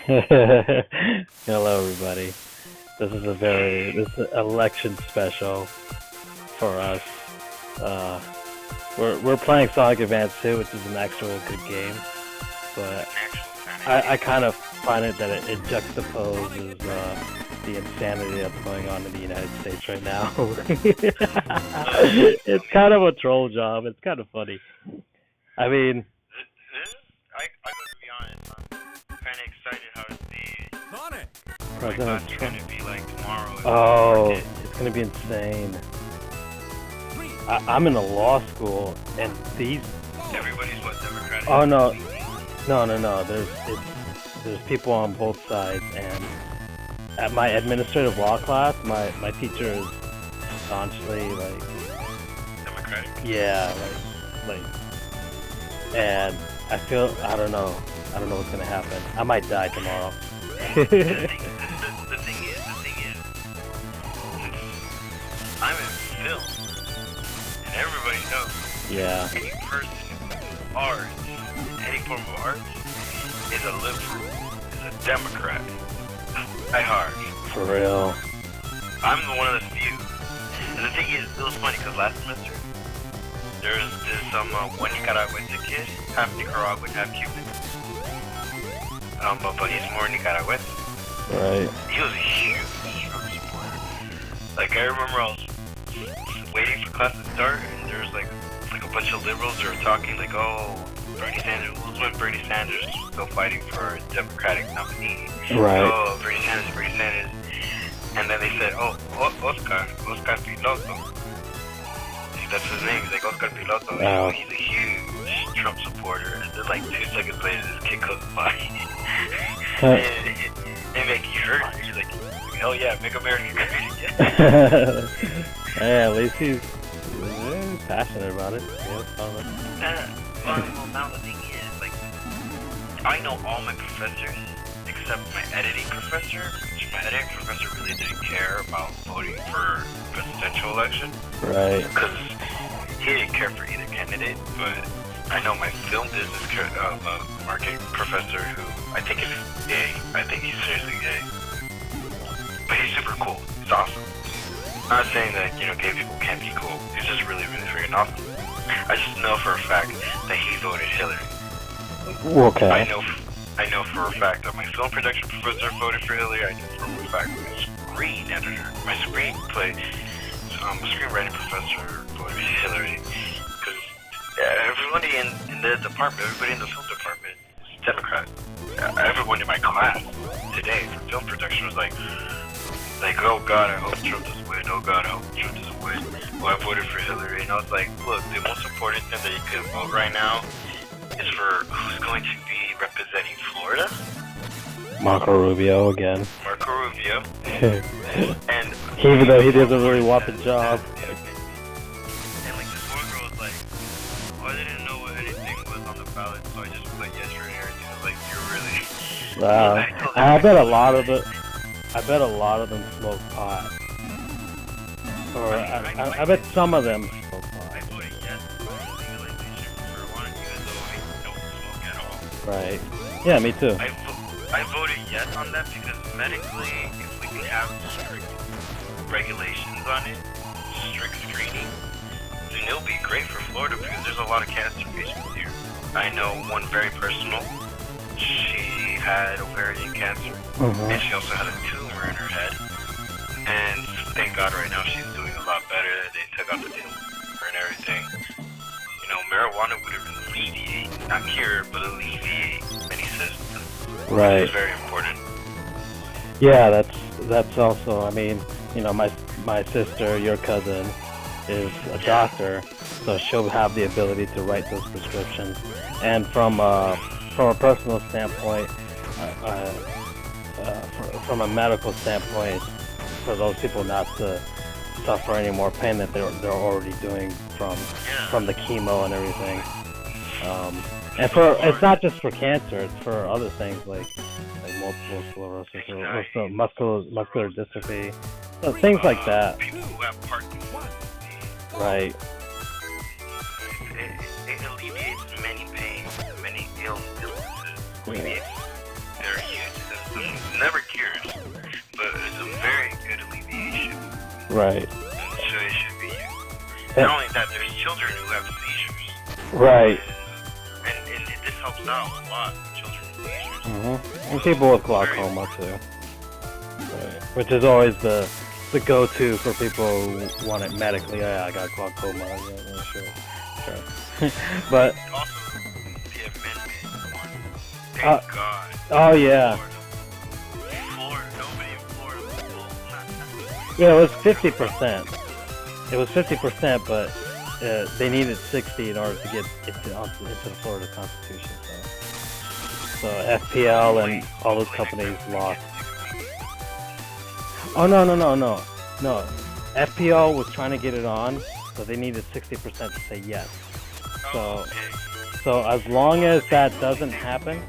Hello, everybody. This is an election special for us. Uh, we're playing Sonic Advance 2, which is an actual good game, but I kind of find it that it juxtaposes the insanity that's going on in the United States right now. It's kind of a troll job. It's kind of funny. I mean, I gotta be honest, I'm kind of excited how to see what President God's Trump. gonna be like tomorrow. Oh, it's gonna be insane. I'm in a law school, and these. Everybody's what, Democratic? Oh no. There's people on both sides, and at my administrative law class, my teacher is staunchly like, Democratic? yeah, and I don't know what's gonna happen. I might die tomorrow. The thing is, I'm in film, and everybody knows Yeah. any person who art, any form of art, is a liberal, is a Democrat. I hard. For real. I'm one of the few. And the thing is, it was funny because last semester, there's this one Nicaraguense kid, half Nicaraguan, half Cuban. But he's more Nicaraguense. Right. He was a huge Trump supporter. Like, I remember I was waiting for class to start, and there was like a bunch of liberals that were talking like, oh, Bernie Sanders, when Bernie Sanders was still fighting for a Democratic nominee. Right. Oh, Bernie Sanders. And then they said, oh, Oscar Piloto. That's his name. He's like Oscar Piloto. Wow. He's a huge Trump supporter. And then like 2 seconds later, this kid goes by. and like you heard it. You're like, hell yeah, make America great again. Yeah, at least he's passionate about it. Yeah, it's fun. Well, now the thing is, like, I know all my professors except my editing professor. My editing professor really didn't care about voting for presidential election. Right. Because he didn't care for either candidate, but I know my film business marketing professor who I think is gay. I think he's seriously gay. But he's super cool. He's awesome. I'm not saying that, gay people can't be cool. He's just really, really freaking awesome. I just know for a fact that he voted Hillary. Okay. I know for a fact that my film production professor voted for Hillary. I know for a fact that my screen editor, my screenwriting professor voted for Hillary. Because everybody in the department, everybody in the film department is Democrat. Everyone in my class today for film production was like, oh God, I hope Trump doesn't win. Oh God, I hope Trump doesn't win. Well, I voted for Hillary, and I was like, look, the most important thing that you can vote right now is for who's going to be representing Florida. Marco Rubio again. Marco Rubio. And even though he doesn't really want the job. And like this one girl was like, oh, I didn't know what anything was on the ballot, so I just put yes for everything. I was like, you're really. Wow. I bet a lot of them smoke pot. Or I bet some of them smoke pot. I voted yes for legalization for marijuana, even though I don't smoke at all. Right. Yeah, me too. I voted yes on that because medically, if we can have strict regulations on it, strict screening, then it'll be great for Florida because there's a lot of cancer patients here. I know one very personal. She had ovarian cancer, and she also had a tumor in her head. And thank God right now she's doing a lot better. They took out the tumor and everything. Marijuana would alleviate, not cure, but alleviate many symptoms. Right. It's very important. Yeah, that's also. I mean, my sister, your cousin, is a doctor, so she'll have the ability to write those prescriptions. And from a personal standpoint, from a medical standpoint, for those people not to suffer any more pain that they're already doing from the chemo and everything. And it's not just for cancer; it's for other things like multiple sclerosis or some muscular dystrophy, so things like that. People who have Parkinson's. Right. It alleviates many pains, many illnesses. Alleviates. They're huge. Right. So it should be used. Yeah. Not only that, there's children who have seizures. Right. And this helps out a lot with children with seizures. And people with glaucoma too. Right. Which is always the go-to for people who want it medically. Yeah, I got glaucoma. Yeah, sure. But Also, the amendment one. Thank God. oh yeah. Florida, nobody in Florida will not. Yeah, it was 50%. It was 50%, but they needed 60 in order to get into the Florida Constitution. So FPL and all those companies lost. Oh no. FPL was trying to get it on, so they needed 60% to say yes. So as long as that doesn't happen,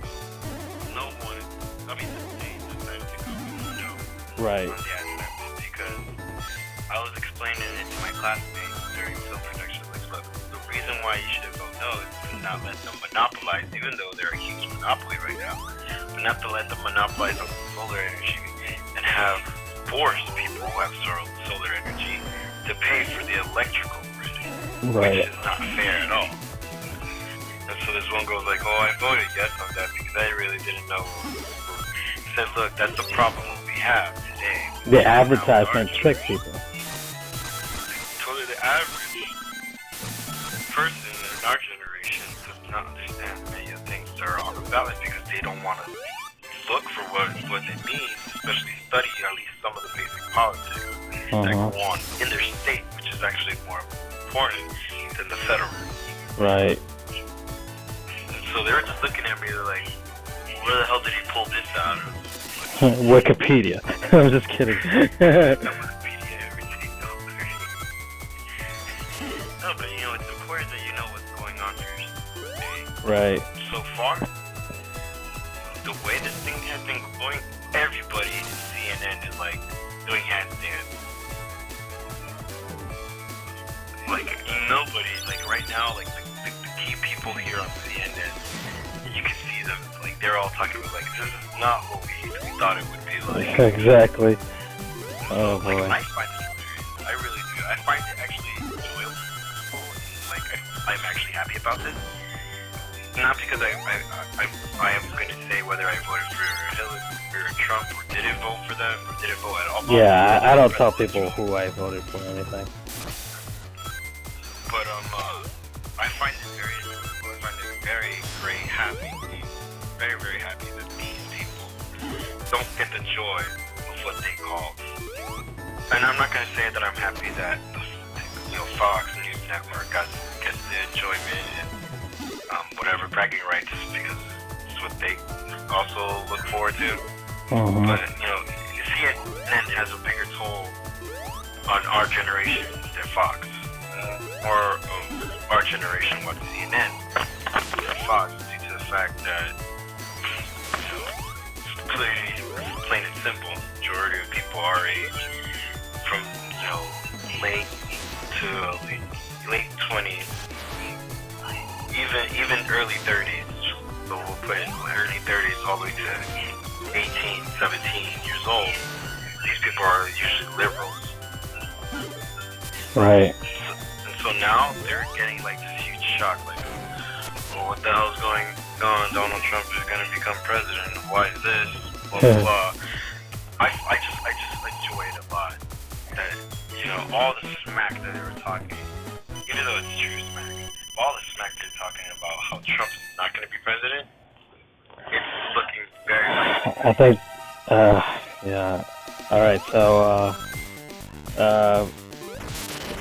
No one, I mean, the state decided to go no. right? On the aspect because I was explaining it to my classmates during film production. Like, look, the reason why you should vote no is to not let them monopolize, even though they're a huge monopoly right now, but not to let them monopolize on solar energy and have forced people who have solar energy to pay for the electrical grid, Right. which is not fair at all. And so this one goes like, oh, I voted yes on that because I really didn't know. He said, look, that's the problem we have today. The advertisement tricks people. Totally, the average person in our generation does not understand many of the things that are on the ballot because they don't want to look for what it means, especially study at least some of the basic politics that go on in their state, which is actually more important than the federal. Right. And so they were just looking at me, they're like, where the hell did he pull this out of? Wikipedia. I'm just kidding. Wikipedia, everything. No, but you know, it's important that you know what's going on for your state. Right. So far, the way this thing has been going, everybody in CNN is like doing handstands. Like nobody, like right now, like the key people here on CNN, you can see them, like they're all talking about like this is not what we thought it would be like. Exactly. Oh Like boy. I find it hilarious. I really do. I find it actually enjoyable. Like I'm actually happy about this. Not because I am going to say whether I voted for Hillary or Trump or didn't vote for them or didn't vote at all. Yeah, I don't tell people who I voted for or anything. But I find it very enjoyable. I find it very happy. Very, very happy that these people don't get the joy of what they call. And I'm not going to say that I'm happy that Fox News Network gets the enjoyment and whatever bragging rights because it's what they also look forward to. But CNN has a bigger toll on our generation than Fox. Or our generation watches CNN than Fox due to the fact that clearly, plain and simple, majority of people our age from late to late 20s, even early 30s. So we'll put in early 30s all the way to 18, 17 years old. These people are usually liberals. Right. And so now they're getting like this huge shock, like, oh, what the hell's going on? Donald Trump is going to become president. Why is this? Blah blah blah. I just enjoy it a lot. That all the smack that they were talking, even though it's true smack, all the smack they're talking about how Trump's not going to be president, it's looking very likely. I think. Yeah. All right. So.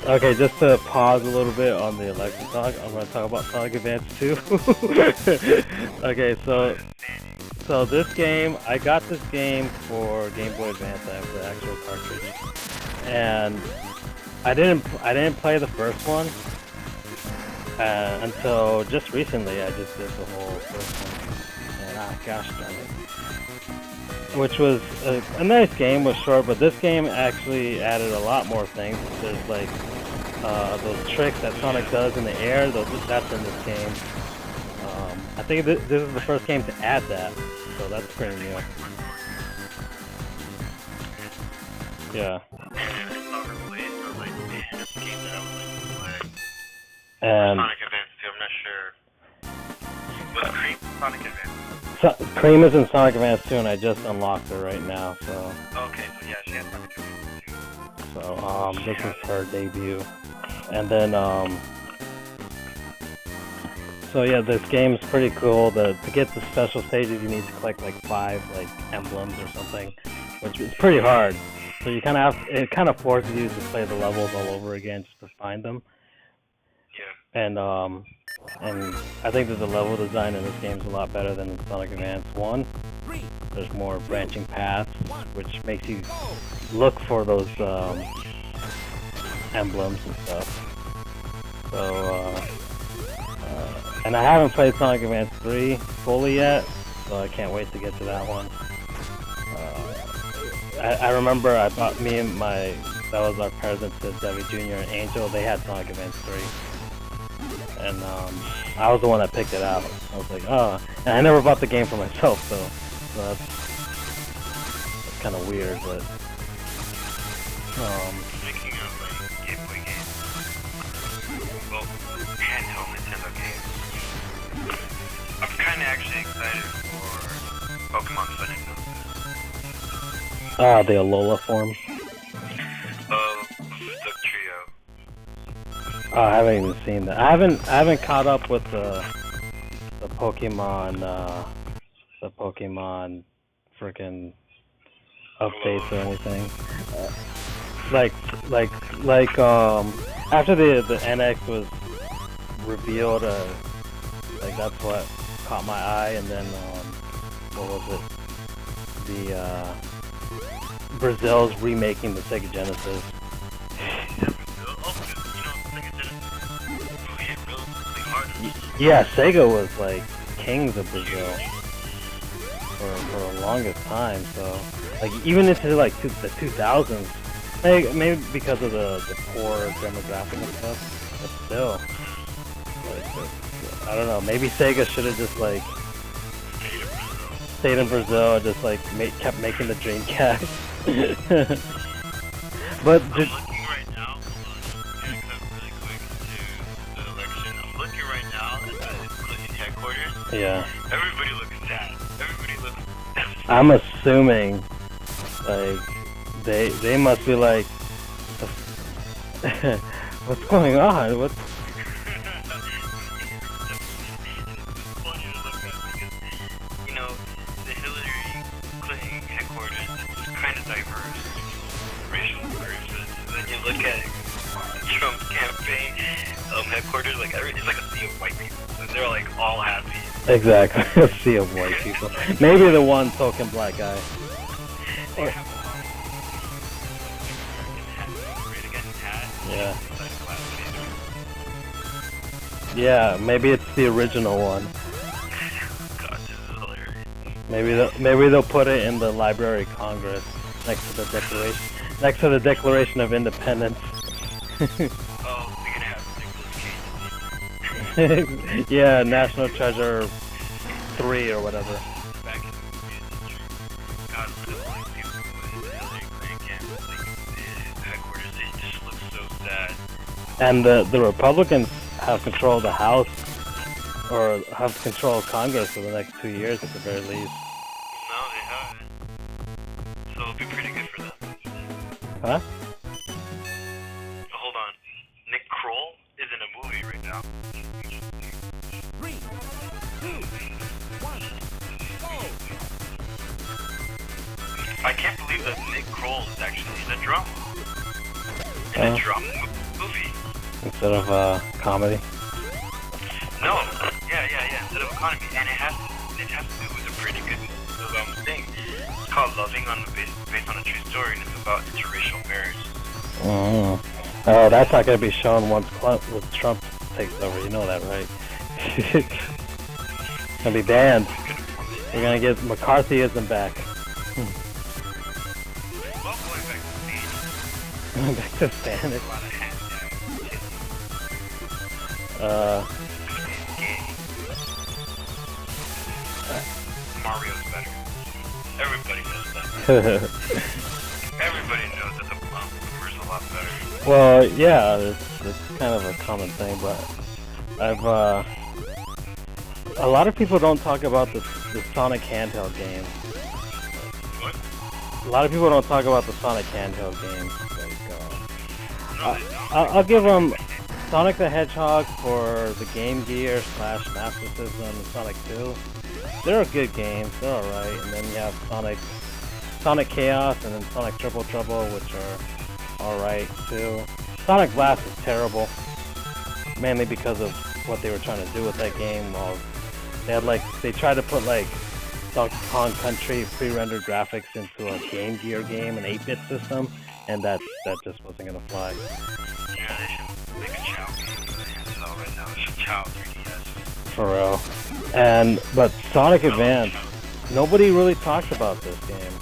Okay, just to pause a little bit on the election talk, I'm going to talk about Sonic Advance 2. Okay, so this game, I got this game for Game Boy Advance. I have the actual cartridge, and I didn't play the first one until just recently. I just did the whole first one, and gosh darn it. Which was a nice game, was short, but this game actually added a lot more things. There's like those tricks that Sonic does in the air, that's in this game. I think this is the first game to add that, so that's pretty new. And Yeah. I never played And Sonic Advance 2, I'm not sure. Was Cream Sonic Advance? Cream is in Sonic Advance 2, and I just unlocked her right now. So. Okay, so yeah, she has Sonic Advance 2. So this is her debut, and then so yeah, this game's pretty cool. To get the special stages, you need to collect like 5 like emblems or something, which is pretty hard. So you kind of it kind of forces you to play the levels all over again just to find them. Yeah. And I think that the level design in this game is a lot better than in Sonic Advance 1. There's more branching paths, which makes you look for those emblems and stuff. So, and I haven't played Sonic Advance 3 fully yet, so I can't wait to get to that one. I remember I bought that was our present to Debbie Jr. and Angel. They had Sonic Advance 3, and I was the one that picked it out. I was like, oh, and I never bought the game for myself, so that's kind of weird, but Speaking of like Game Boy games, well, handheld Nintendo games, I'm kind of actually excited for Pokemon Sun and Moon. the Alola form. The trio. Oh, I haven't even seen that. I haven't caught up with the Pokemon freaking updates or anything. After the NX was revealed, like that's what caught my eye, and then what was it? The Brazil's remaking the Sega Genesis. Yeah, Sega was like kings of Brazil for the longest time. So like even into like the 2000s, maybe because of the poor demographic and stuff, but still, like, I don't know. Maybe Sega should have just like stayed in Brazil and just like kept making the Dreamcast. But I'm looking right now. Hold on. Really quick to the election. I'm looking right now at the Clinton headquarters. yeah, Everybody looks sad. Everybody looks. I'm assuming like they must be like, what's going on? What? Funny to look at because you know the Hillary Clinton headquarters is kind of diverse, racial groups. Then you look at Trump campaign headquarters, like it's like a sea of white people. They're like all happy. Exactly, a sea of white people. Maybe the one token black guy. Yeah. Yeah, maybe it's the original one. God, this is hilarious. Maybe they'll put it in the Library of Congress next to the Declaration of Independence. Oh, we're gonna have Nicolas Cage. Yeah, National Treasure 3 or whatever. Back in the movie industry. God, look at all these people in the Hillary Clinton campus, like, the headquarters, they just look so sad. And the Republicans have control of the House, or have control of Congress for the next 2 years at the very least. No, they haven't. So it'll be pretty good for them. Huh? Hold on. Nick Kroll is in a movie right now. 3, 2, 1, go! I can't believe that Nick Kroll is actually in a drama. In a drama movie. Instead of comedy. No. Yeah. Instead of economy. And it has to do with a pretty good thing. It's called Loving based on a true story, and it's about interracial marriage. Oh, that's not gonna be shown once Trump takes over. You know that, right? It's gonna be banned. We're gonna get McCarthyism back. Well, going back to Spanish. Back to Spanish. A lot of hashtags. Mario's better. Everybody knows that. Everybody knows that the Boomer's a lot better. Well, yeah, it's kind of a common thing, but I've a lot of people don't talk about the Sonic handheld game. What? A lot of people don't talk about the Sonic handheld games. No, they don't. I'll give them Sonic the Hedgehog for the Game Gear / Master System and Sonic 2. They're good games. They're alright. And then you have Sonic Chaos and then Sonic Triple Trouble, which are alright too. Sonic Blast is terrible, mainly because of what they were trying to do with that game. Well, they tried to put like Donkey Kong Country pre-rendered graphics into a Game Gear game, an 8-bit system, and that just wasn't gonna fly. Yeah, they should make a Chow game for the handheld right now. It's Chow 3DS. For real. But Sonic Advance, nobody really talks about this game.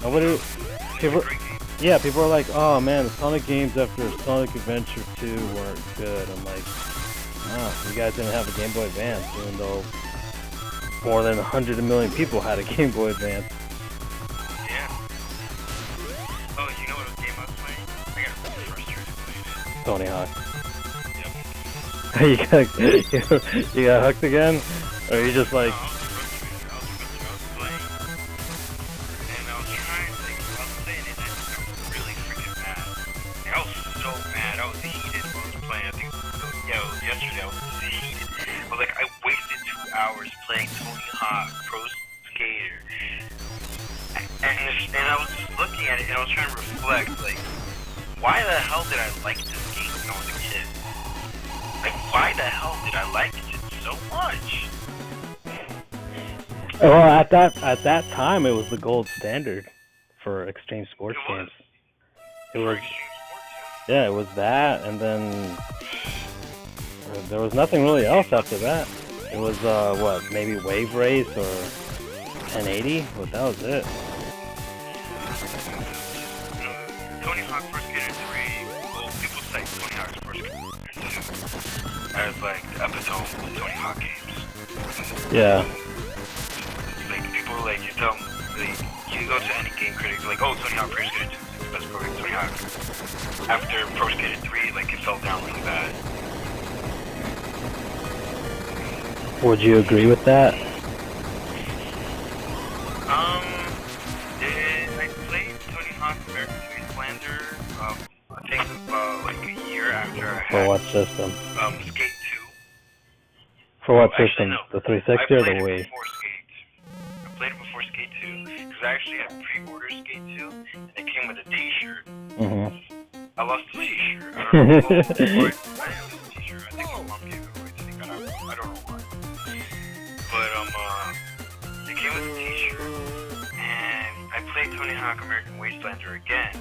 Nobody. People, yeah, people are like, oh man, the Sonic games after Sonic Adventure 2 weren't good. I'm like, oh, you guys didn't have a Game Boy Advance, even though more than 100 million people had a Game Boy Advance. Yeah. Oh, you know what game I was playing? I got really frustrated playing it. Tony Hawk. Yep. you got hooked again? Or are you just like... I was playing, and I was trying, like, I was playing it, and I was really freaking mad. Like, I was so mad, I was heated while I was playing. I think, yesterday I was heated. I was like, I wasted 2 hours playing Tony Hawk Pro Skater. And I was just looking at it, and I was trying to reflect, like, why the hell did I like this game when I was a kid? Like, why the hell did I like it so much? Well, at that time, it was the gold standard for extreme sports games. It was, yeah, it was that, and then there was nothing really else after that. It was what, maybe Wave Race or 1080, but that was it. Tony Hawk Pro Skater 3, well, people say Tony Hawk's Pro Skater 2 as like the epitome of Tony Hawk games. Yeah. Like, people like, you tell them, like, you go to any game critic, like, oh, Tony Hawk Pro Skater 2 is the best pro game, Tony Hawk. After Pro Skater 3, like, it fell down really bad. Would you agree with that? I played Tony Hawk American Wastelander, I think, like a year after I had, For what system? Skate 2. For what Actually, system? no. The 360 or the I played it Wii? before Skate. I played it before Skate 2, because I actually had pre-ordered Skate 2, and it came with a t-shirt. Mm-hmm. I lost the t-shirt. I don't know. I didn't lose the t-shirt. I think my mom gave it away to me. I don't know why. But, it came with a t-shirt, and I played Tony Hawk American Wastelander again.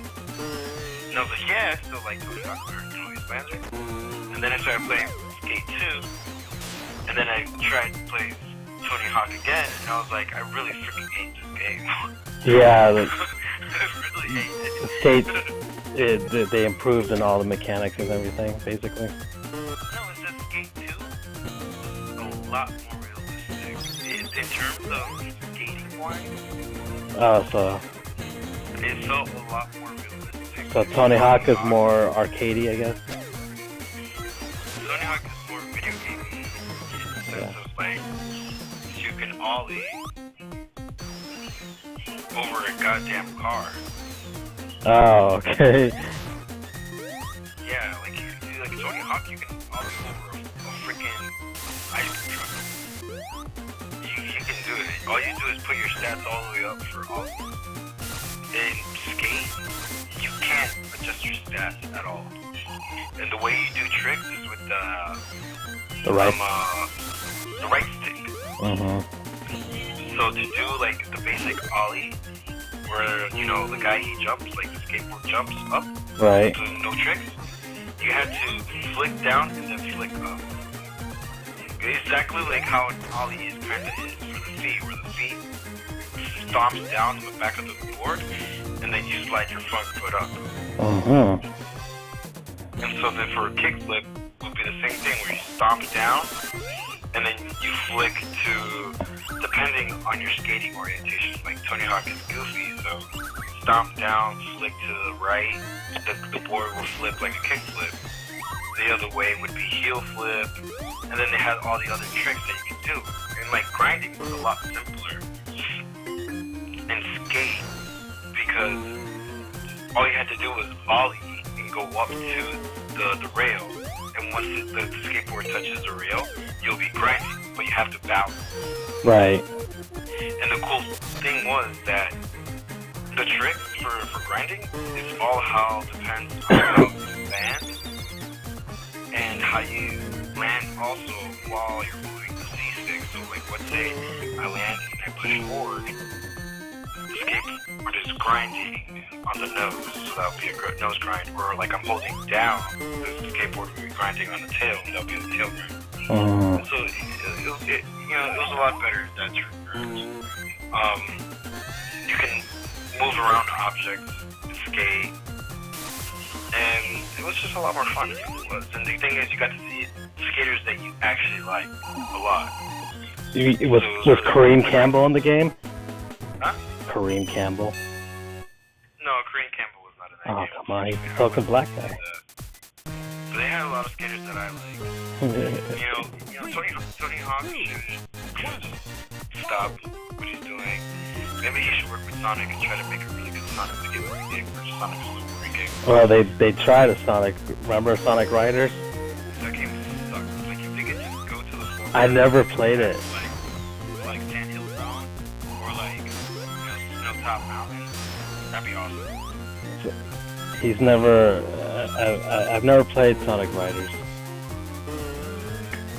And I was like, yeah, I still like Tony Hawk American Wastelander. And then I started playing Skate 2, and then I tried to play Tony Hawk again, and I was like, I really freaking hate this game. Yeah, I really hate it. Skate, they improved in all the mechanics and everything, basically. No, it says Skate 2 is a lot more realistic. In terms of skating wise, Oh, so it felt a lot more realistic. So Tony Hawk is more arcadey, I guess. Tony Hawk is more video gaming in the sense of like you can ollie over a goddamn car. Oh, okay. Yeah, like you can do like Tony Hawk, you can ollie over a freaking ice cream truck. You can do it. All you do is put your stats all the way up for ollie. In Skate, you can't adjust your stats at all. And the way you do tricks is with the right stick. Mm-hmm. So to do like the basic ollie, where you know the guy he jumps, like the skateboard jumps up, Right. so no tricks, you have to flick down and then flick up. Exactly like how an ollie is kind of is for the feet, where the feet stomps down to the back of the board, and then you slide your front foot up. Mm-hmm. And so then for a kickflip, it would be the same thing where you stomp down, and then you flick to, depending on your skating orientation. Like Tony Hawk is goofy, so stomp down, flick to the right, the board will flip like a kickflip. The other way would be heel flip, and then they had all the other tricks that you could do. And like grinding was a lot simpler. And skate, because all you had to do was volley and go up to the rail. And once the skateboard touches the rail, you'll be grinding, but you have to balance. Right. And the cool thing was that the trick for grinding is all how depends on how you land and how you land also while you're moving the C-stick. So like let's say I land and I push forward, the skateboard is grinding on the nose, so that'll be a nose grind. Or like I'm holding down, the skateboard will be grinding on the tail, and that'll be a tail grind. So it was a lot better that trick. You can move around objects, skate, and it was just a lot more fun. It was. And the thing is, you got to see skaters that you actually like a lot. Was Kareem Campbell in the game? Huh? Kareem Campbell. No, Kareem Campbell was not in that game. Oh, come on, he's a token black guy. But they had a lot of skaters that I like. Tony Hawk should stop what he's doing. Maybe he should work with Sonic and try to make a really good Sonic game, or Sonic's freaking. Well, they tried a Sonic. Remember Sonic Riders? That game sucked. Like if they could just go to the floor. I never played it. Like Sand Hill Zone or like Snowtop Mountain. That'd be awesome. He's never. I've never played Sonic Riders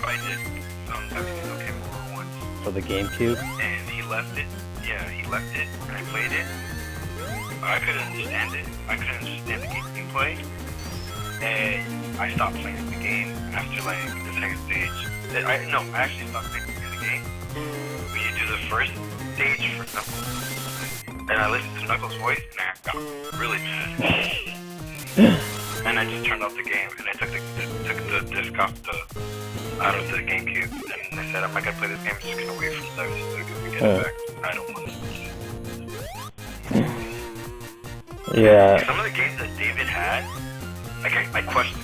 I did okay more once. for the GameCube. And he left it. Yeah, he left it, and I played it. I couldn't understand it. I couldn't understand the gameplay, and I stopped playing the game after like the second stage. I actually stopped playing the game when you do the first stage for Knuckles, and I listened to Knuckles' voice, and I got really mad. And I just turned off the game, and I took the disc off out of the GameCube, and I said, I'm not gonna play this game. I'm just gonna wait for the service to get it back. I don't want it. Yeah. Some of the games that David had, like I question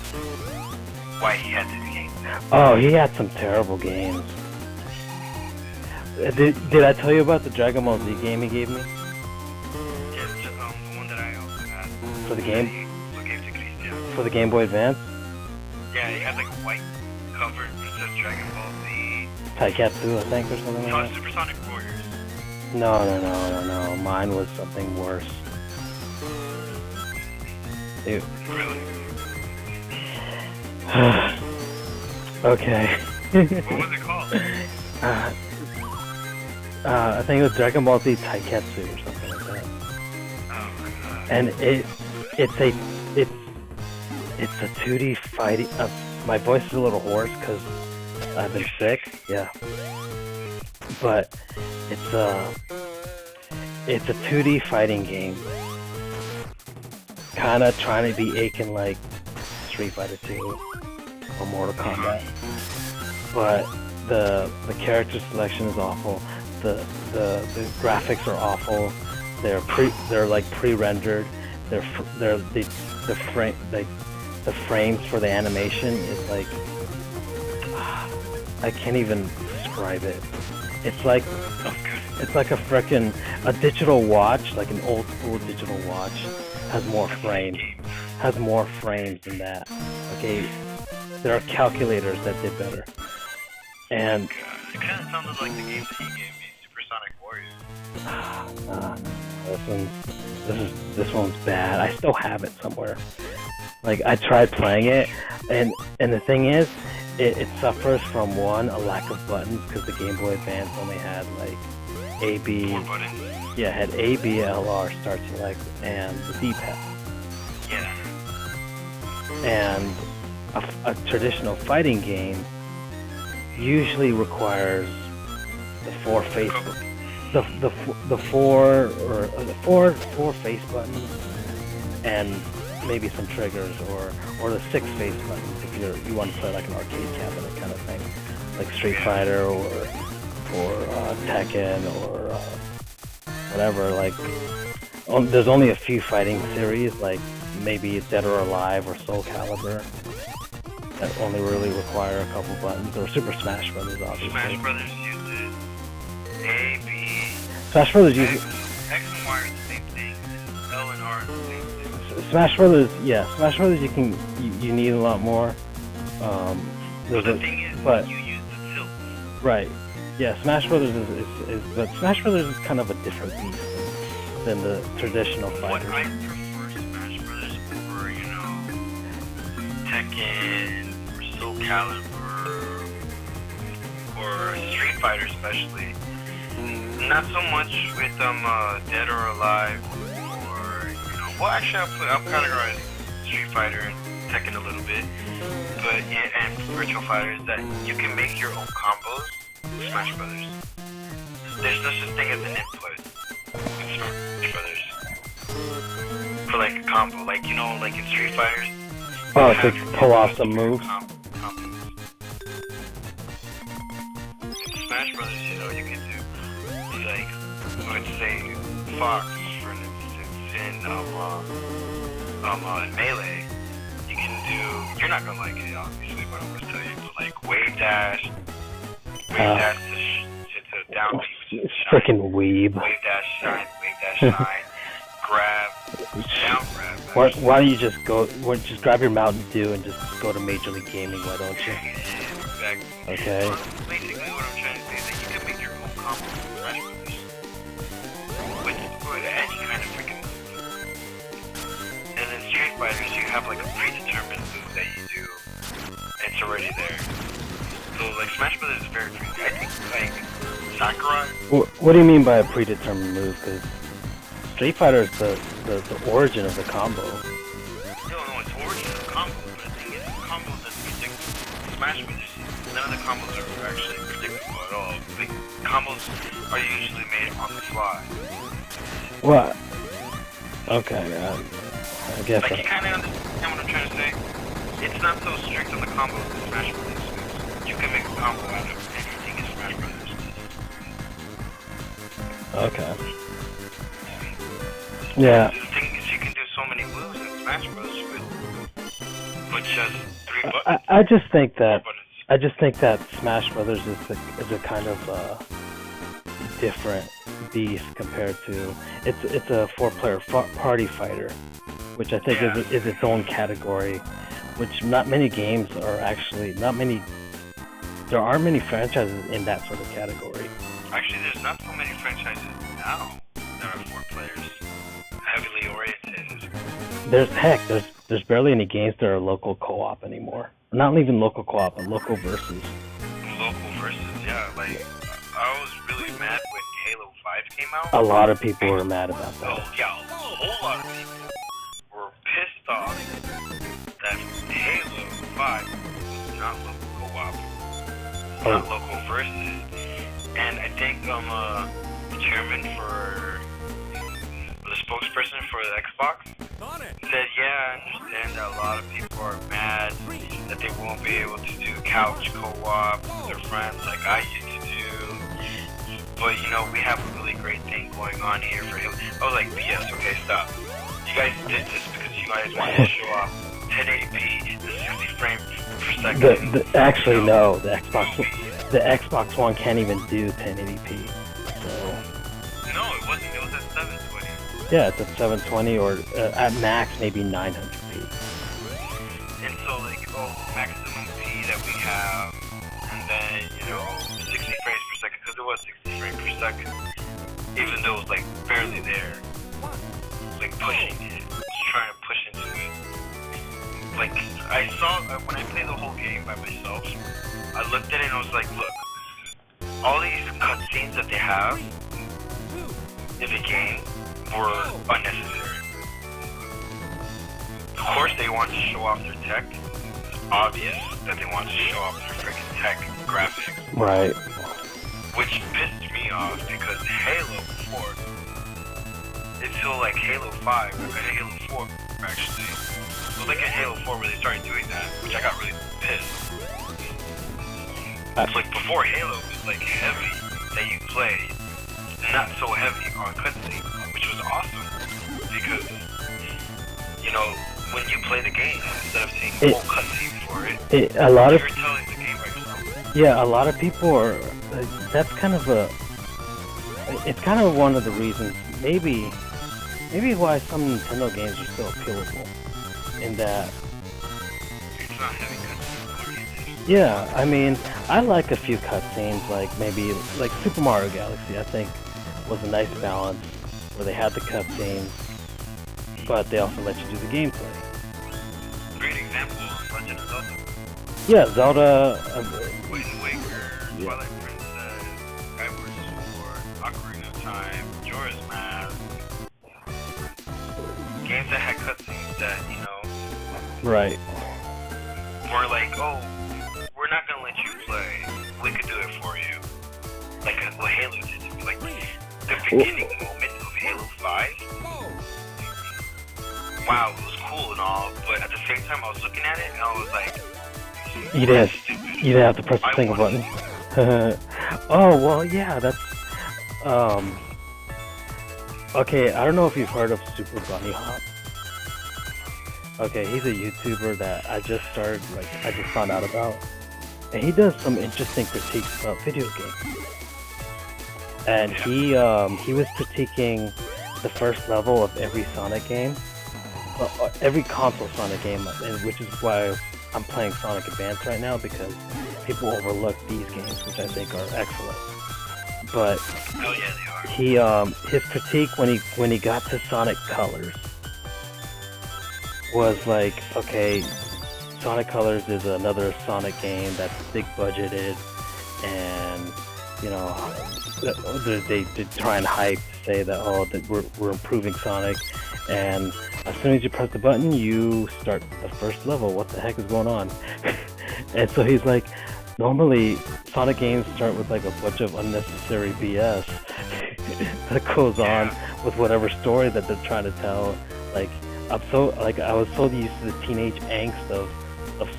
why he had these games. Oh, he had some terrible games. Did I tell you about the Dragon Ball Z game he gave me? Yeah, the one that I also had. For the game? The game to Christian. For the Game Boy Advance? Yeah, he had like a white cover that says Dragon Ball Z. Taiketsu, I think, or something No, like that? Supersonic Warriors. No. Mine was something worse. Dude. Really? Okay. What was it called? I think it was Dragon Ball Z Taiketsu or something like that. Oh my god. And it's a 2D fighting. My voice is a little hoarse because I've been sick. Yeah. But it's a 2D fighting game. Kind of trying to be aching like Street Fighter 2 or Mortal Kombat. But the character selection is awful. The graphics are awful. They're like pre-rendered. The frames for the animation is like I can't even describe it. It's like a digital watch, like an old school digital watch, has more frames than that. Okay, there are calculators that did better. And It kind of sounded like the game that he gave me, Supersonic Warriors. this one's bad. I still have it somewhere. Like I tried playing it, and the thing is, it suffers from a lack of buttons because the Game Boy Advance only had like A, B. 4 buttons. Yeah, had A, B, L, R, start, select, and the D-pad. Yeah. And a traditional fighting game usually requires the four face buttons and maybe some triggers or the 6 face buttons if you want to play like an arcade cabinet kind of thing, like Street Fighter or Tekken or whatever. Like there's only a few fighting series, like maybe Dead or Alive or Soul Calibur, that only really require a couple buttons, or Super Smash Brothers, obviously. Smash Brothers uses A, B, Smash Brothers uses X and Y are the same thing. L and R are the same thing. Smash Brothers. Yeah, Smash Brothers. You need a lot more. But the thing is, but you use the tilt. right. Yeah, Smash Brothers is but Smash Brothers is kind of a different beast than the traditional What fighters. I prefer Smash Brothers over, you know, Tekken, or Soul Calibur, or Street Fighter especially. Not so much with Dead or Alive, or, you know, well actually I'll categorize Street Fighter and Tekken a little bit, but and Virtual Fighter is that you can make your own combos with Smash Brothers. There's no such thing as an input with Smash Brothers. For like a combo, like, you know, like in Street Fighters. Oh, to pull off some moves. Combos. In Smash Brothers, you know, you can do, like, let's say, Fox, for instance, in Melee. You can do, you're not gonna like it, obviously, but I'm gonna tell you, but like wave dash to down B, which is shine. Freaking weeb. Wave dash shine, grab, down grab. Why don't you just just grab your Mountain Dew and just go to Major League Gaming? Why don't you? Exactly. Okay. Basically, what I'm trying to say is that you can make your own combo with Smash Brothers. With any kind of freaking move. And in Street Fighters, you have like a predetermined move that you do. It's already there. So like Smash Brothers is very free. I think like Sakurai. What do you mean by a predetermined move? Because Street Fighter is the origin of the combo. No, it's origin of the combo. But the thing is, the combo doesn't predict Smash Brothers. None of the combos are actually predictable at all. Like combos are usually made on the fly. What? Okay, I guess. Like, you kind of understand what I'm trying to say? It's not so strict on the combos in Smash Brothers. You can make a combo out of anything in Smash Brothers. Okay. Yeah. The thing is, you can do so many moves in Smash Bros. with just 3 buttons. I just think that 4 buttons. I just think that Smash Brothers is a kind of different beast compared to it's a 4-player party fighter, which I think is its own category. Which not many games are actually there aren't many franchises in that sort of category. Actually, there's not so many franchises now that are 4 players, heavily oriented. There's barely any games that are local co-op anymore. Not even local co-op, but local versus. Local versus, yeah. Like, I was really mad when Halo 5 came out. A lot of people were mad about that. Oh, yeah, a whole lot of people were pissed off that Halo 5 was not local co-op, not local versus. And I think the chairman for the spokesperson for the Xbox said, yeah, I understand that a lot of people are mad that they won't be able to do couch co-op with their friends like I used to do. But, you know, we have a really great thing going on here for Halo. I was like, BS, okay, stop. You guys did this because you guys wanted to show off 1080p, the 60 frames per second. Actually, no, the Xbox One can't even do 1080p. So. No, it wasn't. It was at 720. Yeah, it's at 720 or at max maybe 900p. And so like, maximum P that we have, and then, you know, 60 frames per second, because it was 60 frames per second, even though it was like barely there, like pushing it, trying to push into it. Like, I saw, when I played the whole game by myself, I looked at it and I was like, look, all these cutscenes that they have in the game were unnecessary. Of course they want to show off their tech. It's obvious that they want to show off their freaking tech graphics. Right. Which pissed me off because Halo 4, until like Halo 5, or Halo 4 actually, it was like in Halo 4 where they started doing that, which I got really pissed. It's like before Halo, it was like heavy that you played, not so heavy on cutscenes, which was awesome because, you know, when you play the game, instead of seeing the whole cutscene for it, A lot of you're telling the game by yourself. yeah, a lot of people are. That's kind of a. It's kind of one of the reasons, maybe why some Nintendo games are still appealable. In that, It's not having cutscenes. yeah, I mean, I like a few cutscenes, like maybe like Super Mario Galaxy. I think was a nice balance where they had the cutscenes, but they also let you do the gameplay. Great example of Legend of Zelda. Yeah, Zelda. Wind Waker, Yeah. Twilight Princess, Skyward Sword, Ocarina of Time, Majora's Mask. Games that had cutscenes that, you know, Right. were like, oh, we're not gonna let you play. We could do it for you. Like what Halo did. Like the beginning moment of Halo 5. Wow, it was cool and all, but at the same time I was looking at it and I was like, You didn't have to press the single button. Oh well, yeah, that's okay, I don't know if you've heard of Super Bunny Hop. Okay, he's a YouTuber that I just found out about. And he does some interesting critiques about video games. And he was critiquing the first level of every Sonic game. Every console Sonic game, and which is why I'm playing Sonic Advance right now, because people overlook these games, which I think are excellent. But oh yeah, they are. he his critique when he got to Sonic Colors was like, okay, Sonic Colors is another Sonic game that's big budgeted, and you know they try and hype to say that that we're improving Sonic, and as soon as you press the button, you start the first level. What the heck is going on? And so he's like, normally Sonic games start with like a bunch of unnecessary BS that goes on with whatever story that they're trying to tell. Like I was so used to the teenage angst of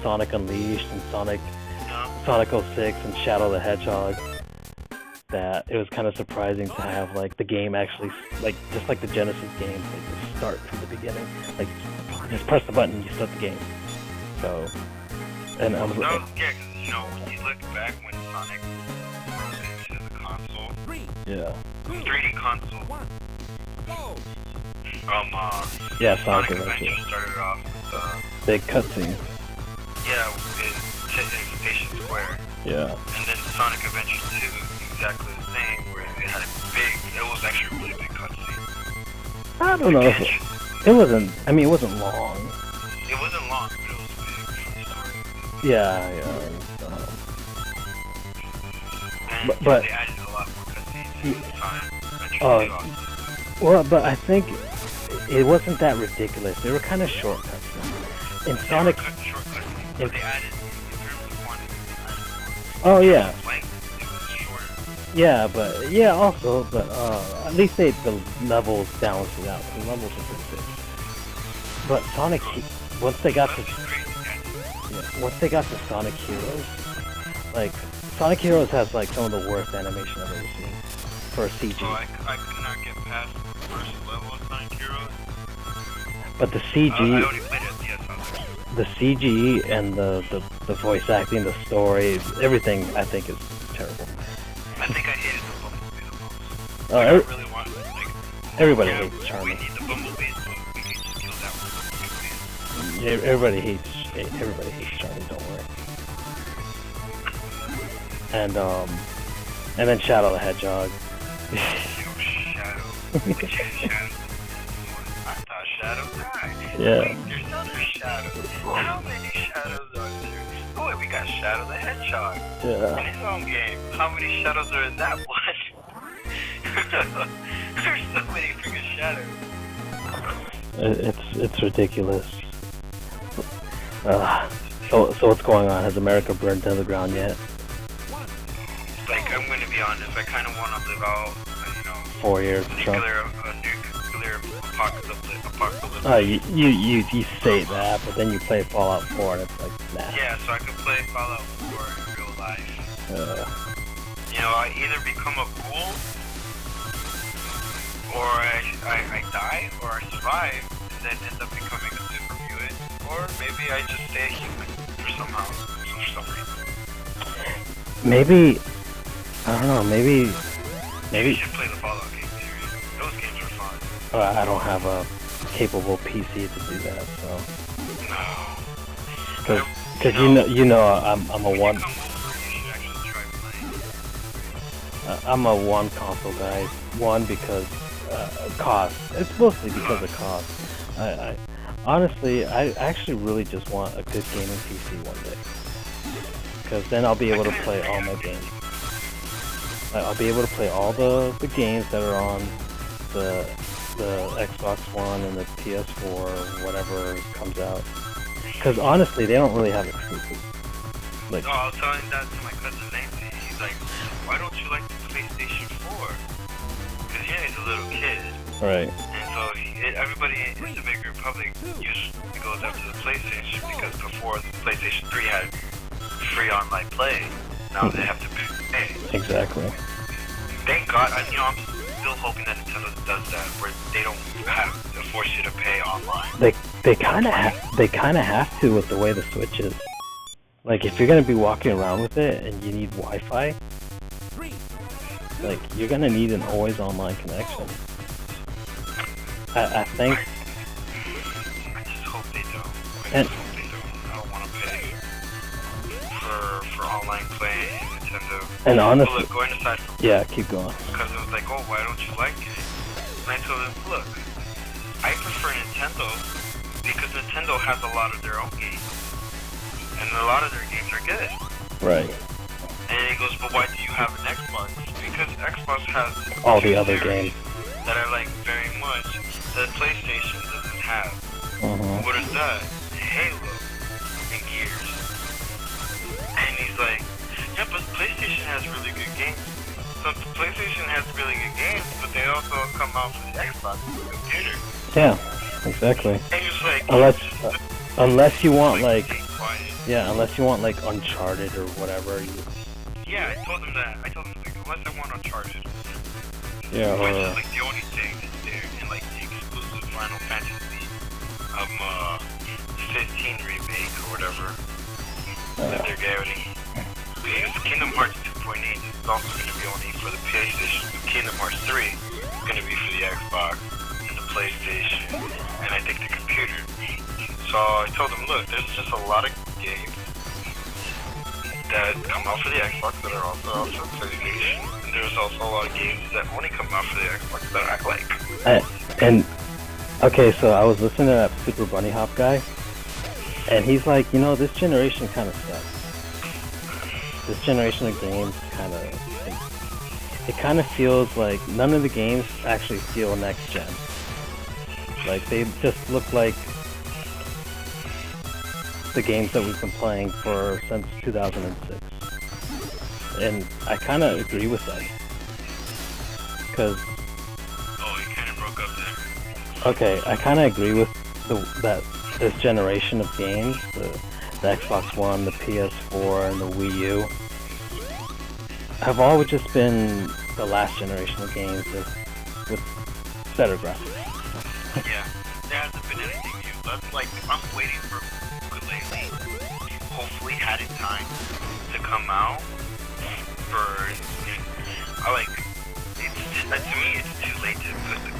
Sonic Unleashed and Sonic 06 and Shadow the Hedgehog, that it was kind of surprising to have like the game actually, like just like the Genesis games, like just start from the beginning. Like just press the button, you start the game. So, and I was like, yeah, because you know when you look back when Sonic moved into the console, yeah, 3D console, yeah, Sonic Adventure. Adventure started off with Big cutscene. yeah, in Station Square. Yeah. And then Sonic Adventure 2, exactly the same, where it had it was actually a really big cutscene. I don't know if it wasn't. I mean, it wasn't long. It wasn't long, but it was big for the story. Yeah. And but they added a lot more cutscenes to Sonic Adventure 2 also. Well, but I think it wasn't that ridiculous. They were kind of short cutscenes. In Sonic. Short cutscenes, but they added in terms of quantity. Oh yeah. Length, it was shorter. Yeah, but yeah, also, but at least the levels balanced it out. The levels are pretty good. But Sonic, once they got to Sonic Heroes, like Sonic Heroes has like some of the worst animation I've ever seen for a CG. So I could not get past the first level of Sonic Heroes. But the I CG, only played it at the the CG and the voice acting, the story, everything I think is terrible. I think I hated the Bumblebee the most. Oh, I really wanted to, like, everybody yeah, hates Charlie. we need the Bumblebee, so we can just kill that one. Yeah, everybody hates Charlie. Don't worry. And then Shadow the Hedgehog. Yo, Shadow. Shadow. I thought Shadow died. Yeah. Wait, there's another Shadow. How many Shadows are there? Oh wait, we got Shadow the Hedgehog. Yeah. In his own game. How many Shadows are in that one? There's so many freaking Shadows. It's ridiculous. So what's going on? Has America burned to the ground yet? Like, I'm gonna be honest, I kind of want to live out, 4 years of Trump. nuclear apocalypse. You say that, but then you play Fallout 4 and it's like, nah. Yeah, so I could play Fallout 4 in real life. I either become a ghoul, or I die, or I survive, and then end up becoming a super mutant. or maybe I just stay a human for some reason. Maybe, I don't know, maybe, You should play the Fallout game series. Those games are fun. I don't have a capable PC to do that, so. No. Because you know I'm a one. You should actually try playing. I'm a one console guy. One because cost. It's mostly because of cost. I honestly I actually really just want a good gaming PC one day. Because then I'll be able to play all my games. I'll be able to play all the games that are on the Xbox One and the PS4 or whatever comes out. Because honestly, they don't really have exclusives. Like, No, I was telling that to my cousin Nancy. He's like, why don't you like the PlayStation 4? Because he's a little kid. right. And so everybody in the big Republic usually goes after the PlayStation because before the PlayStation 3 had free online play, now they have to pay. Exactly. Thank God, I'm still hoping that Nintendo does that, where they don't have to force you to pay online. They kind of have to with the way the Switch is. Like, if you're gonna be walking around with it and you need Wi-Fi, like you're gonna need an always online connection. I think. I just hope they don't. And I don't want to pay for online play in Nintendo. and honestly, But look, going aside from yeah, keep going. because it was like, oh, why don't you like it? And I told him, look, I prefer Nintendo because Nintendo has a lot of their own games. And a lot of their games are good. Right. And he goes, but why do you have an Xbox? Because Xbox has All the two other series games. that I like very much that PlayStation doesn't have. Uh-huh. What is that? Halo and Gears. And he's like, yeah, but PlayStation has really good games. So PlayStation has really good games, but they also come out for the Xbox computer. Yeah, exactly. And he's like, Unless you want like, stay quiet. yeah, unless you want like Uncharted or whatever. Yeah, I told him that. I told him like, unless I want Uncharted, Yeah. which is like the only thing that's there in like the exclusive Final Fantasy 15 remake or whatever that they're getting. Because Kingdom Hearts 2.8 is also going to be only for the PlayStation. Kingdom Hearts 3 is going to be for the Xbox and the PlayStation, and I think the computer. So I told him, look, there's just a lot of games that come out for the Xbox that are also out for the PlayStation, and there's also a lot of games that only come out for the Xbox that I like. And okay, so I was listening to that Super Bunny Hop guy, and he's like, you know, this generation kind of sucks. This generation of games kind of, it kind of feels like none of the games actually feel next gen. Like they just look like the games that we've been playing since 2006. And I kind of agree with that. Because Oh, you kind of broke up there. okay, I kind of agree with that this generation of games, the Xbox One, the PS4, and the Wii U, have always just been the last generation of games with better graphics. Yeah, there hasn't been anything new. That's like, I'm waiting for Ukulele, hopefully had in time to come out for, I like, to me it's too late to put the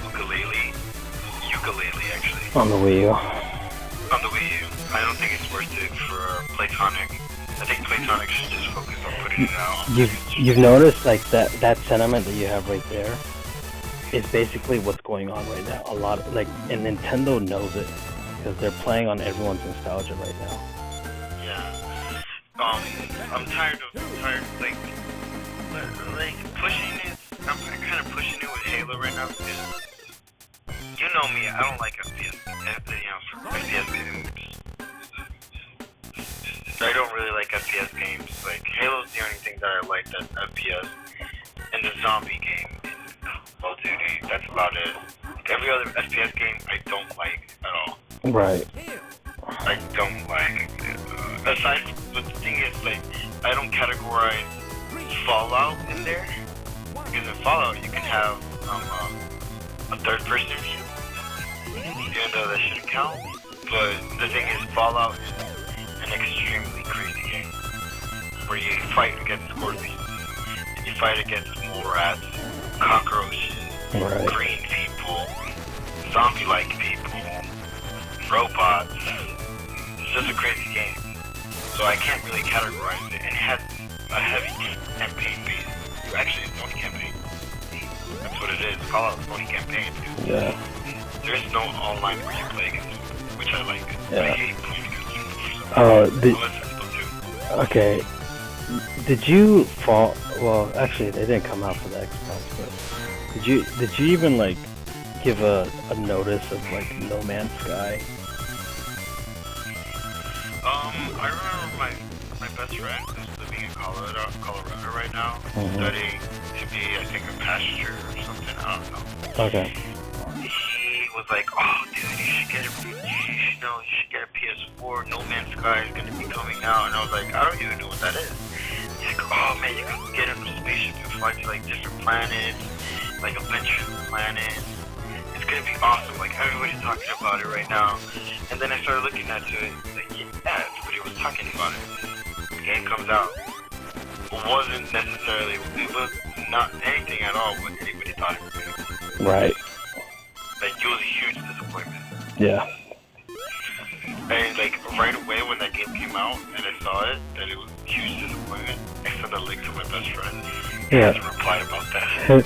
ukulele actually, On the Wii U. on the Wii U. I don't think it's worth it for Platonic. I think Platonic should just focus on putting it out. You've noticed like that sentiment that you have right there is basically what's going on right now. A lot of, like, and Nintendo knows it because they're playing on everyone's nostalgia right now. Yeah. I'm tired like pushing it. I'm kind of pushing it with Halo right now because you know me. I don't like FPS. FPS games. I don't really like FPS games. Like Halo's the only thing that I like that's FPS, and the zombie game in Call of Duty. That's about it. Like, every other FPS game I don't like at all. Right. I don't like. Aside, but the thing is, like, I don't categorize Fallout in there because in Fallout you can have a third-person view, even though that shouldn't count. But the thing is, Fallout is an extremely crazy game where you fight against scorpions, and you fight against mole rats, cockroaches, Right. green people, zombie-like people, robots. It's just a crazy game. So I can't really categorize it, and it has a heavy campaign base. Actually, it's only campaign. That's what it is. Fallout is only campaign. Yeah. There's no online where you play against them, which I like. Yeah. I hate playing against them. Unless it's Splatoon. Okay. Did you fall? Well, actually, they didn't come out for the Xbox, but did you even like give a notice of like No Man's Sky? I remember my best friend who's living in Colorado right now, studying to be, I think, a pastor or something. I don't know. Okay. He was like, "Oh, dude, you should get a PS4. No Man's Sky is gonna be coming out." And I was like, "I don't even know what that is." He's like, "Oh man, you can get in a spaceship and fly to like different planets, like adventure planets. It's gonna be awesome. Like everybody's talking about it right now." And then I started looking into it. Like, yeah, everybody was talking about it. The game comes out. It wasn't necessarily. It was not anything at all what anybody thought it was gonna be. Right. Like it was a huge disappointment. Yeah. And like right away when that game came out and I saw it, that it was a huge disappointment, I sent a link to my best friend. He Yeah. hasn't replied about that.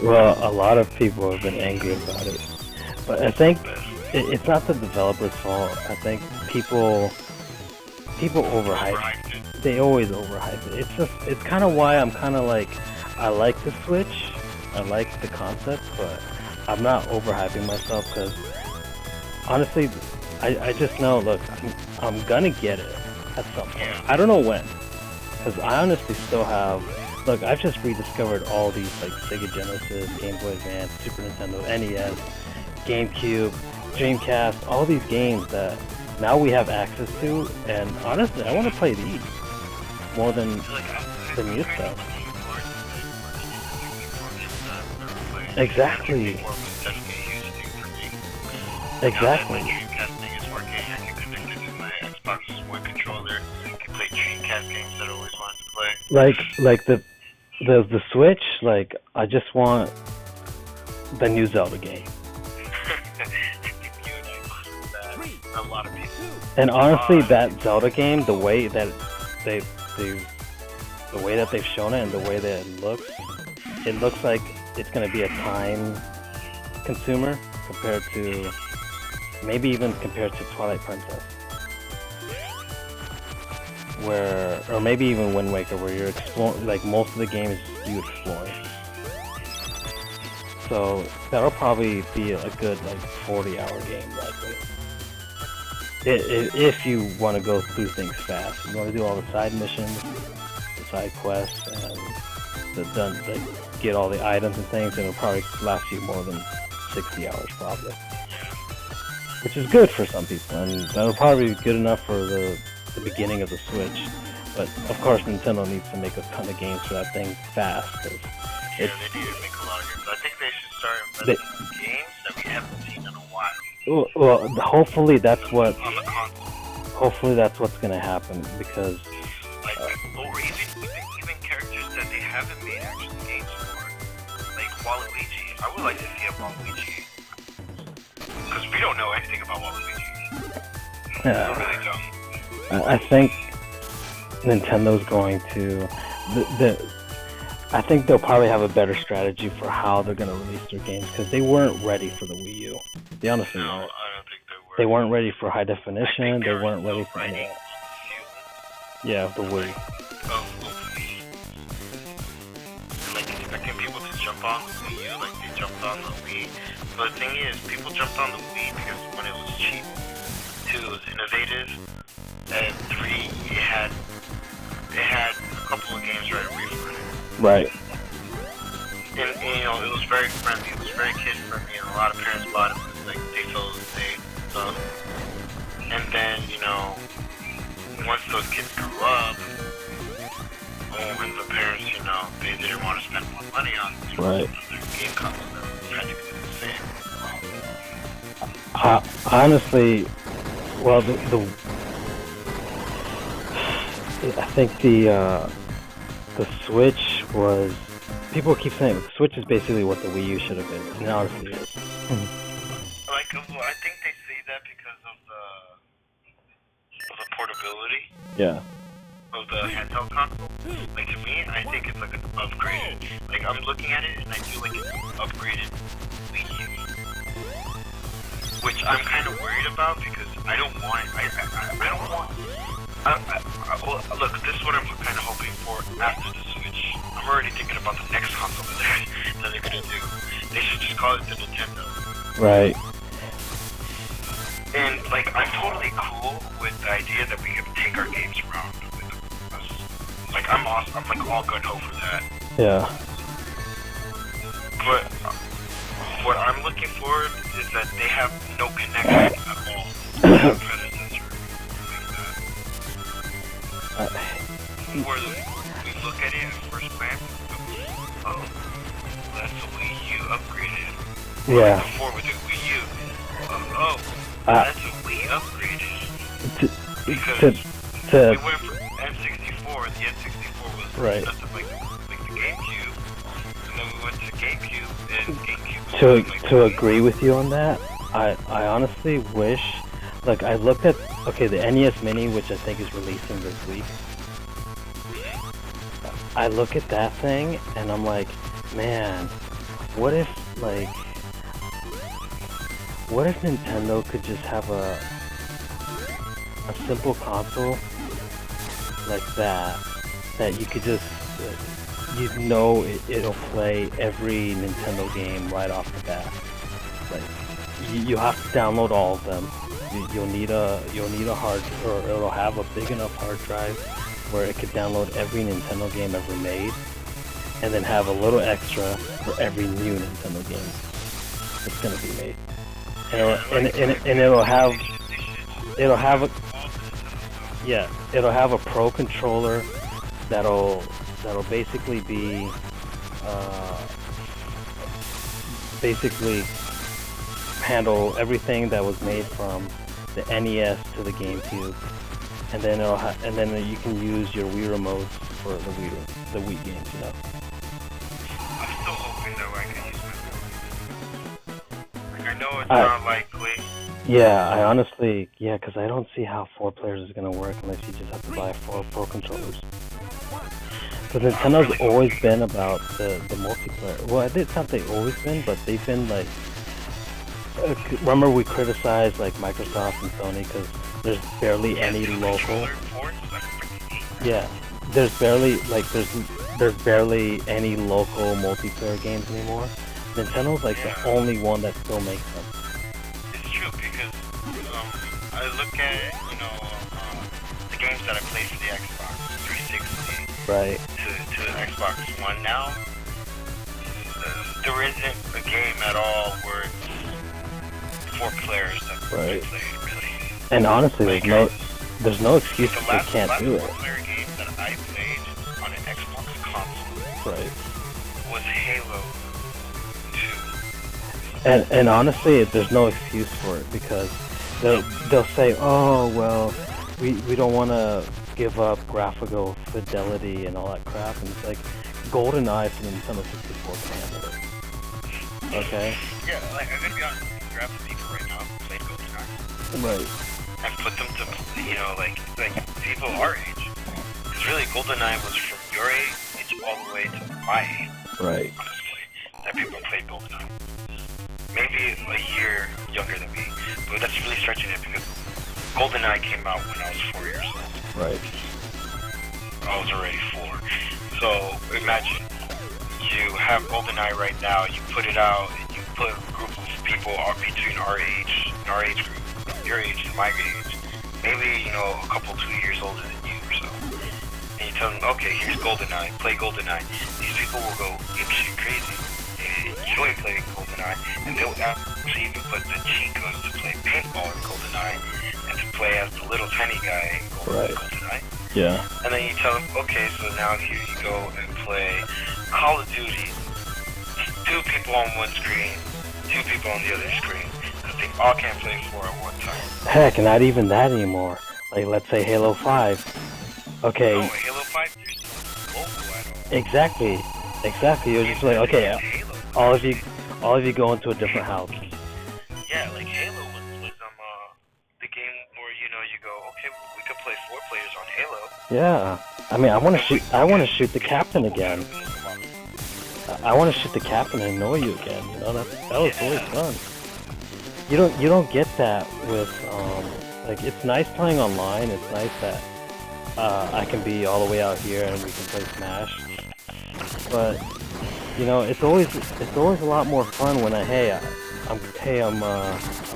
Well, a lot of people have been angry about it, but I think it's not the developers' fault. I think people overhype. Overhyped it. They always overhype it. It's kind of why I'm kind of like, I like the Switch, I like the concept, but I'm not overhyping myself because honestly, I just know. Look, I'm gonna get it at some point. Yeah. I don't know when, because I honestly still have. Look, I've just rediscovered all these like Sega Genesis, Game Boy Advance, Super Nintendo, NES, GameCube, Dreamcast, all these games that now we have access to, and honestly, I want to play these more than the new stuff. Exactly. Exactly. My Dreamcast thing is working. I can connect it to my Xbox One controller. I can play Dreamcast games that I always wanted to play. Like the Switch, like I just want the new Zelda game. A lot of people. And honestly, that Zelda game, the way that they've shown it and the way that it looks like it's gonna be a time consumer compared to maybe even compared to Twilight Princess, or maybe even Wind Waker, where you're exploring. Like most of the game is you exploring. So that'll probably be a good like 40-hour game, likely. If you want to go through things fast, you want to do all the side missions, the side quests, and get all the items and things, it'll probably last you more than 60 hours, probably. Which is good for some people, and that'll probably be good enough for the beginning of the Switch. But of course, Nintendo needs to make a ton of games for that thing fast. Yeah, they need to make a lot of games. I think they should start investing in games that we haven't seen in a while. Well, hopefully that's what. On the console. Hopefully that's what's gonna happen, because Like, or even characters that they haven't made actual games for. Like Waluigi. I would like to see a Waluigi. Because we don't know anything about Waluigi. We really don't. I think Nintendo's going to. I think they'll probably have a better strategy for how they're going to release their games, because they weren't ready for the Wii U. They honestly No, weren't. I don't think they were. They weren't ready for high definition. They weren't ready for any of writing that. Yeah, the Wii. Like expecting people to jump on the Wii U, like they jumped on the Wii. But the thing is, people jumped on the Wii because when it was cheap, 2, it was innovative, and 3, it had a couple of games right away from it. Right. And you know, it was very friendly, it was very kid friendly, and a lot of parents bought it because like they felt safe and stuff. And then, you know, once those kids grew up, and the parents, you know, they didn't want to spend more money on, you know, Right. their game consoles that were practically the same. Honestly, Well, I think the Switch was. People keep saying the Switch is basically what the Wii U should have been, and it honestly is. Like, well, I think they say that because of the portability Yeah. of the handheld console. Like, to me, I think it's like an upgraded. Like, I'm looking at it and I feel like it's an upgraded Wii U, which I'm kind of worried about because I don't want. I don't want. Well, look, this is what I'm kind of hoping for after the Switch. I'm already thinking about the next console that they're gonna do. They should just call it the Nintendo. Right. And like, I'm totally cool with the idea that we can take our games around with us. Like, I'm awesome. I'm like all gun ho for that. Yeah. But what I'm looking for is that they have no connection at all to the predecessor. Where we look at it at first glance, oh, that's the Wii U upgraded. Yeah. Before with the Wii U, that's a Wii upgraded. Because we went from N64, and the N64 was nothing like the GameCube, and then we went to GameCube, and GameCube was to agree with you on that, I honestly wish, like, I looked at, okay, the NES Mini, which I think is releasing this week. I look at that thing and I'm like, man, what if Nintendo could just have a simple console like that you could just, it'll play every Nintendo game right off the bat. Like, you have to download all of them. You'll need a hard, or it'll have a big enough hard drive where it could download every Nintendo game ever made, and then have a little extra for every new Nintendo game that's gonna be made. And it'll have a Pro controller that'll basically be basically handle everything that was made from the NES to the GameCube, and then you can use your Wii remotes for the Wii games, you know. I'm still hoping that I can use my. Like, I know it's not likely. Yeah, I honestly, because I don't see how 4 players is gonna work unless you just have to buy 4 Pro controllers. Because Nintendo's always been about the multiplayer. Well, it's not they've always been, but they've been like. Remember we criticized like Microsoft and Sony because there's barely any local. Yeah, there's barely any local multiplayer games anymore. Nintendo's like the only one that still makes them. It's true because I look at the games that I played for the Xbox 360 right to the Xbox One now. There isn't a game at all where it's 4 players that right. play really. And honestly, there's no excuse if they can't do it. The last 4-player game that I played on an Xbox console was Halo 2. And honestly, there's no excuse for it because they'll say, oh well, we don't want to give up graphical fidelity and all that crap, and it's like GoldenEye for the Nintendo 64 can handle it. Okay. Yeah, like I'm gonna be honest. Grab the people right now who played GoldenEye. Right. And put them to, like people our age. Because really, GoldenEye was from your age all the way to my age. Right. Honestly, that people played GoldenEye. Maybe a year younger than me, but that's really stretching it because GoldenEye came out when I was 4 years old. Right. I was already 4. So imagine you have GoldenEye right now. You put it out, and you put a group of people are between our age group, your age and my age, maybe a couple 2 years older than you or so, and you tell them, okay, here's GoldenEye, play GoldenEye. These people will go shit crazy and enjoy playing GoldenEye, and they'll actually even put the cheat codes to play paintball in GoldenEye and to play as the little tiny guy in GoldenEye. Yeah. And then you tell them, okay, so now here you go and play Call of Duty. 2 people on one screen, 2 people on the other screen. because they all can't play 4 at one time. Heck, not even that anymore. Like, let's say Halo 5. Okay. Oh, Halo 5, there's no local at all. Exactly. You're just like, okay, all of you go into a different house. Yeah, like Halo was the game where you go, okay, we could play 4 players on Halo. Yeah. I mean, I want to shoot the captain again. I want to shoot the captain and annoy you again. You know, that was always fun. You don't get that with like, it's nice playing online. It's nice that I can be all the way out here and we can play Smash. But you know, it's always a lot more fun when I'm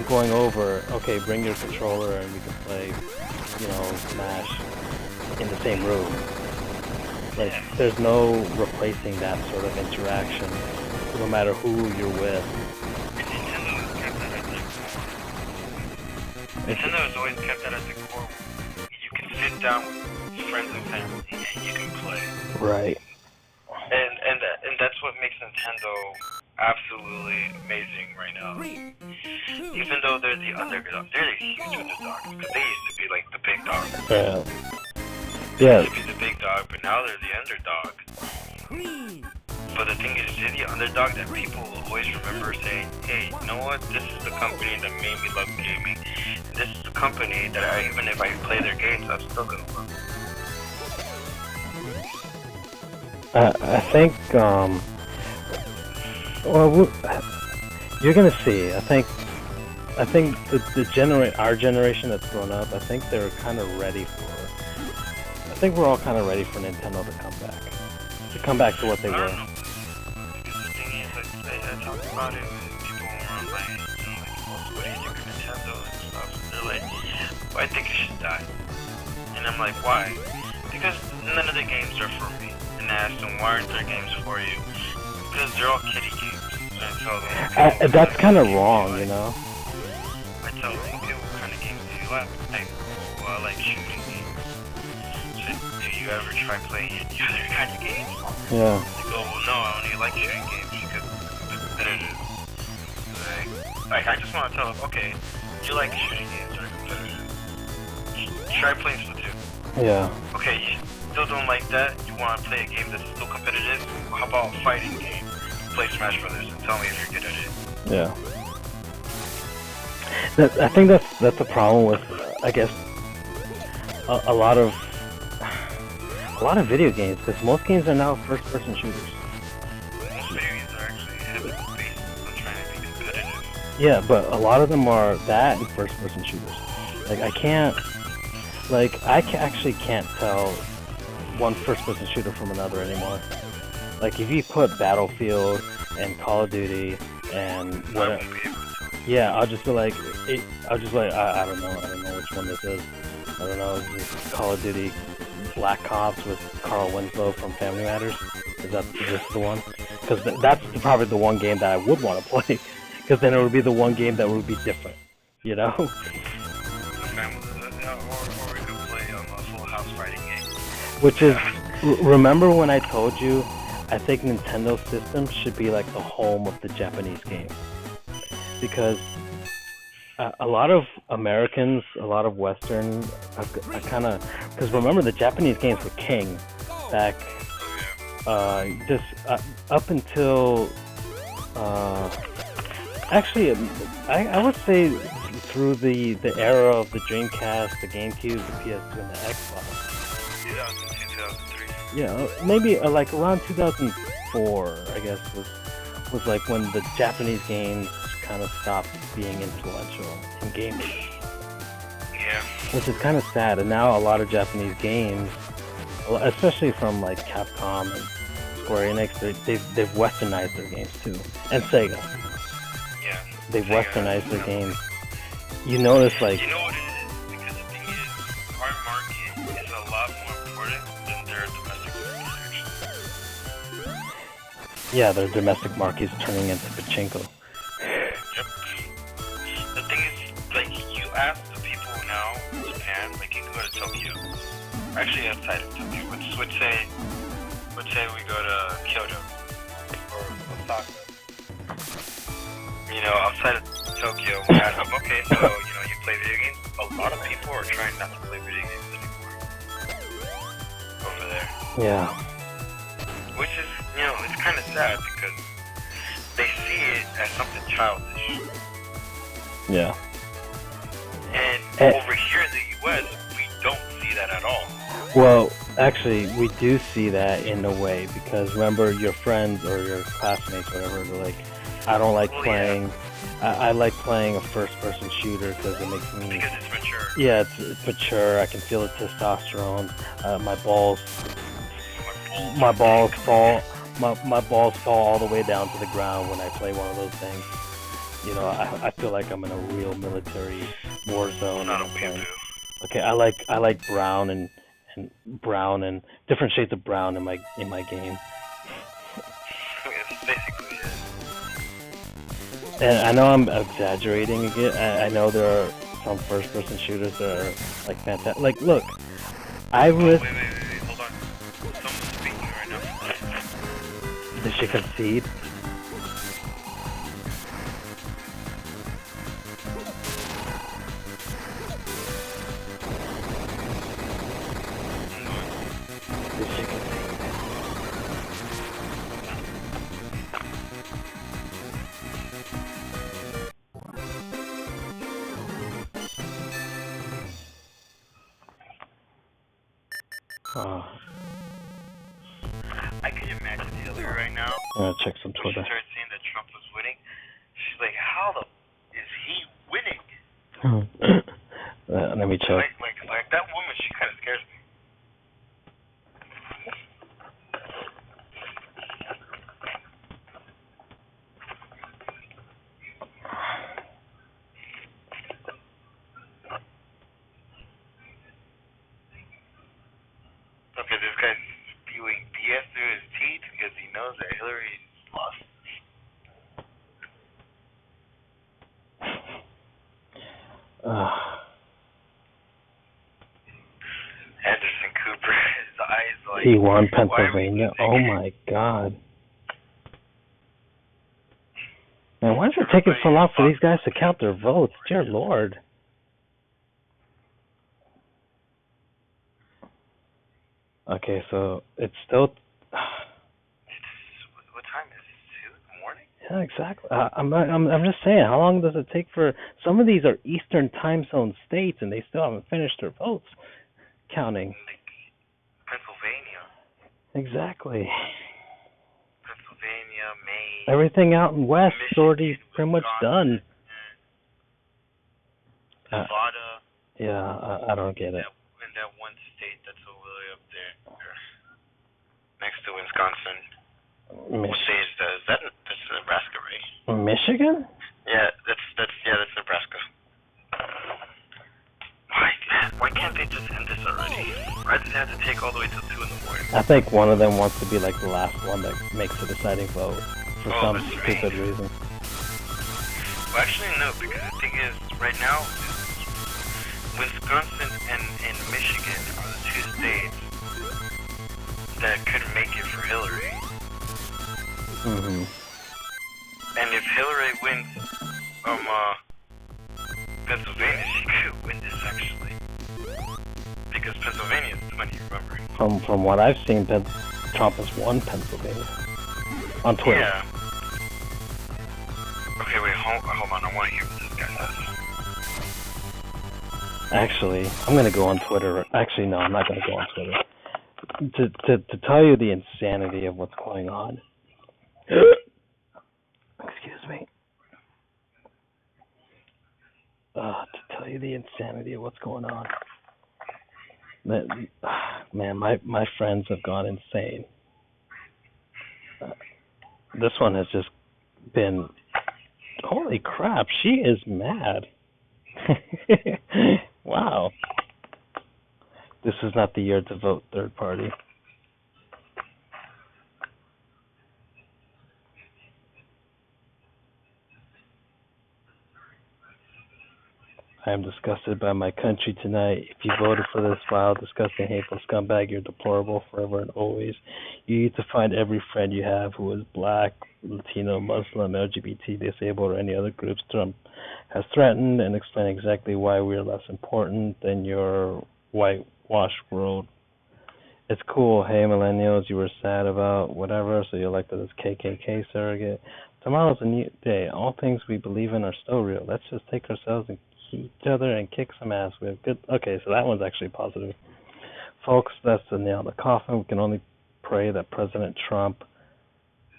going over. Okay, bring your controller and we can play, you know, Smash in the same room. Like, there's no replacing that sort of interaction, no matter who you're with. Nintendo has always kept that at the core. You can sit down with friends and family and you can play. Right. And that's what makes Nintendo absolutely amazing right now. Even though they're the underdog, they're the huge underdog because they used to be like the big dog. Yeah. They used to be the big dog, but now they're the underdog. But the thing is, they're the underdog that people will always remember saying, hey, you know what? This is the company that made me love gaming. This is the company that even if I play their games, I'm still gonna love. I think, well, you're gonna see. I think our generation that's grown up, I think they're kind of ready for. I think we're all kind of ready for Nintendo to come back to what they were. I don't know. Because the thing is, like, I talked about it with people online, like, what do you think of Nintendo and stuff? And they're like, well, I think it should die. And I'm like, why? Because none of the games are for me. And I asked them, why aren't there games for you? Because they're all kiddie games. And I tell them, okay, that's kind of wrong, you know? I tell them, okay, what kind of games do you like? Well, I like shooting games. So, do you ever try playing any other kind of games? Yeah. They go, well, no, I only like shooting games because it's competitive. Like, I just want to tell them, okay, you like shooting games that are competitive. Try playing Splatoon. Yeah. Okay, you still don't like that? You want to play a game that's still competitive? How about a fighting game? Play Smash Brothers and tell me if you're good at it. Yeah. I think that's the problem with, I guess, a lot of video games, because most games are now first-person shooters. Most video games are actually heavily based on trying to be competitive. Yeah, but a lot of them are that and first-person shooters. Like, I actually can't tell one first-person shooter from another anymore. Like, if you put Battlefield and Call of Duty and whatever, yeah, I'll just be like, I don't know which one this is. I don't know, is this Call of Duty Black Ops with Carl Winslow from Family Matters? Is this the one? Because that's probably the one game that I would want to play. Because then it would be the one game that would be different, you know? Or we could play a Full House fighting game. Which is, remember when I told you, I think Nintendo systems should be like the home of the Japanese game. Because a lot of Americans, a lot of Western, I kind of, because remember the Japanese games were king back, just up until, actually, I would say through the era of the Dreamcast, the GameCube, the PS2, and the Xbox. 2002, 2003. Yeah, maybe like around 2004, I guess, was like when the Japanese games kind of stopped being influential in gaming. Yeah. Which is kind of sad, and now a lot of Japanese games, especially from like Capcom and Square Enix, they've westernized their games too, and Sega. Yeah. They've westernized their games. You notice, like, you know what it is? Because the thing is, our market is a lot more important than their domestic market. yeah, their domestic market is turning into pachinko. Yep. The thing is, like, you ask the people now in Japan, like, you can go to Tokyo. Actually, outside of Tokyo. Let's say we go to Kyoto or Osaka. You know, outside of Tokyo, okay, so, you play video games. A lot of people are trying not to play video games anymore over there. Yeah. Which is, it's kind of sad because they see it as something childish. Yeah. And over here in the U.S., we don't see that at all. Well, actually, we do see that in a way because remember your friends or your classmates, whatever, they're like, I don't like playing. Yeah. I like playing a first-person shooter because it makes me. Because it's mature. Yeah, it's mature. I can feel the testosterone. My balls fall. My balls fall all the way down to the ground when I play one of those things. I feel like I'm in a real military war zone. Not a weirdo. Okay, I like brown and brown and different shades of brown in my game. It's basically it. And I know I'm exaggerating again. I know there are some first-person shooters that are like fantastic. Like, look, I was. Wait, hold on. Someone's speaking right now. Did she concede? I can imagine Hillary right now. I'm gonna check some Twitter. She started seeing that Trump was winning. She's like, how the is he winning? Let me check. Like that woman, she kind of scares me. Okay, this guy's spewing BS through his teeth because he knows that Hillary's lost. Anderson Cooper, his eyes like. He won Pennsylvania. Oh my God. Man, why does it take so long for these guys to count their votes? Dear Lord. Okay, so it's still. What time is it? 2 in the morning? Yeah, exactly. I'm just saying. How long does it take for some of these are Eastern time zone states and they still haven't finished their votes counting? Like Pennsylvania. Exactly. Pennsylvania, Maine. Everything out in West is already pretty much done. Nevada. Yeah, I don't get it. In that one state that's all the way up there, next to Wisconsin. What state is that? That's Nebraska, right? Michigan? Yeah, that's Nebraska. Why can't they just end this already? Why does it have to take all the way till 2 in the morning? I think one of them wants to be like the last one that makes the deciding vote for some stupid reason. Well, actually, no, because the thing is, right now, Wisconsin and Michigan are the 2 states that could make it for Hillary. Mm-hmm. And if Hillary wins Pennsylvania, she could win this actually. Because Pennsylvania is 20, remember? From what I've seen, Trump has won Pennsylvania on Twitter. Yeah. Okay, wait, hold on. I want to hear what this guy says. Actually, I'm gonna go on Twitter. Actually, no, I'm not gonna go on Twitter. To tell you the insanity of what's going on. Excuse me. To tell you the insanity of what's going on. Man, my friends have gone insane. This one has just been. Holy crap! She is mad. Wow. This is not the year to vote third party. I am disgusted by my country tonight. If you voted for this vile, disgusting, hateful scumbag, you're deplorable forever and always. You need to find every friend you have who is black, Latino, Muslim, LGBT, disabled, or any other groups. Trump has threatened, and explain exactly why we're less important than your whitewashed world. It's cool. Hey, millennials, you were sad about whatever, so you elected this KKK surrogate. Tomorrow's a new day. All things we believe in are still real. Let's just take ourselves and each other and kick some ass. We have good. Okay, so that one's actually positive. Folks, that's the nail in the coffin. We can only pray that President Trump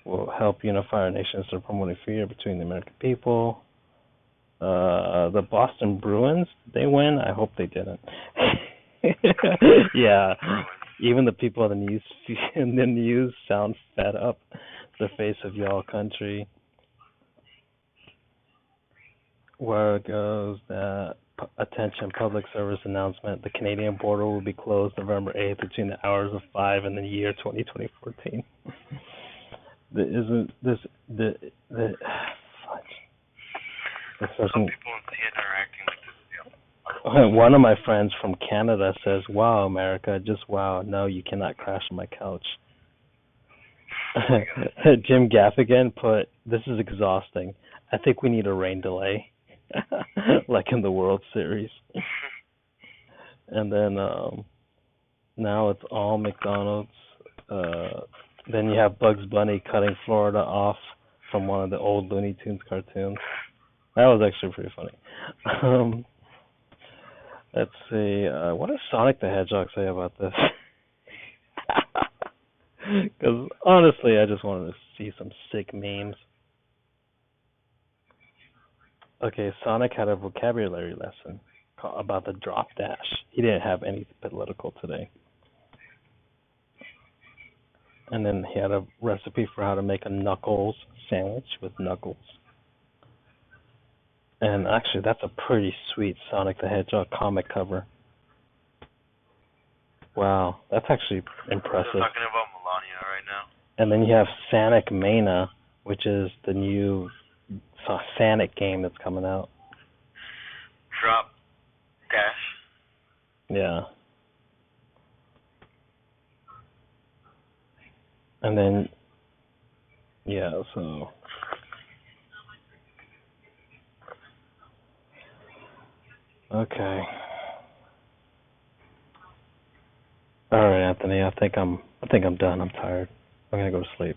will help unify our nation instead of promoting fear between the American people. The Boston Bruins, they win? I hope they didn't. Yeah. Even the people in the news sound fed up. The face of y'all country. Where goes that attention public service announcement? The Canadian border will be closed November 8th between the hours of 5 and the year 2014. Isn't this the fudge. This Some person, people in theater are acting like this is one of my friends from Canada says, "Wow, America, just wow. No, you cannot crash on my couch." Jim Gaffigan put, "This is exhausting. I think we need a rain delay." Like in the World Series. And then now it's all McDonald's. Then you have Bugs Bunny cutting Florida off from one of the old Looney Tunes cartoons. That was actually pretty funny. Let's see. What does Sonic the Hedgehog say about this? Because honestly, I just wanted to see some sick memes. Okay, Sonic had a vocabulary lesson about the drop dash. He didn't have anything political today. And then he had a recipe for how to make a Knuckles sandwich with Knuckles. And actually, that's a pretty sweet Sonic the Hedgehog comic cover. Wow, that's actually impressive. We're talking about Melania right now. And then you have Sonic Mania, which is the new Sonic game that's coming out. Drop dash. Yeah. And then, yeah, so. Okay. All right, Anthony. I think I'm done. I'm tired. I'm gonna go to sleep.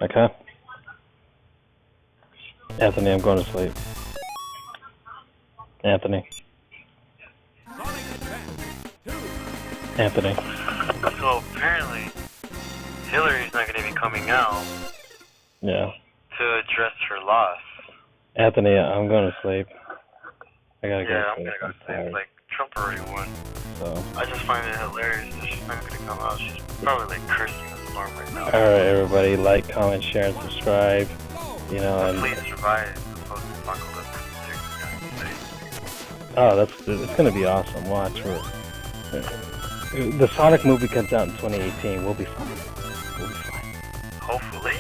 Okay. Anthony, I'm going to sleep. Anthony. Anthony. So apparently, Hillary's not going to be coming out Yeah. to address her loss. Anthony, I'm going to sleep. I gotta go Yeah, to I'm sleep. going to go I'm to sleep. tired. Like, Trump already won. So. I just find it hilarious that she's not going to come out. She's probably like cursing the storm right now. All right, everybody, like, comment, share, and subscribe. You know, and Please survive the post-apocalypse. it's gonna be awesome. Watch. The Sonic movie comes out in 2018. We'll be fine. We'll be fine. Hopefully.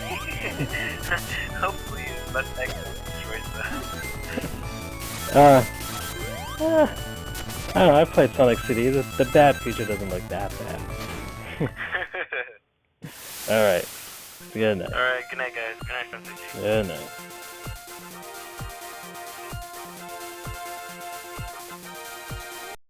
Hopefully, let that destroy that. I don't know. I played Sonic City. The bad feature doesn't look that bad. All right. Good night. Alright, good night, guys. Good night, Sensei. Good night.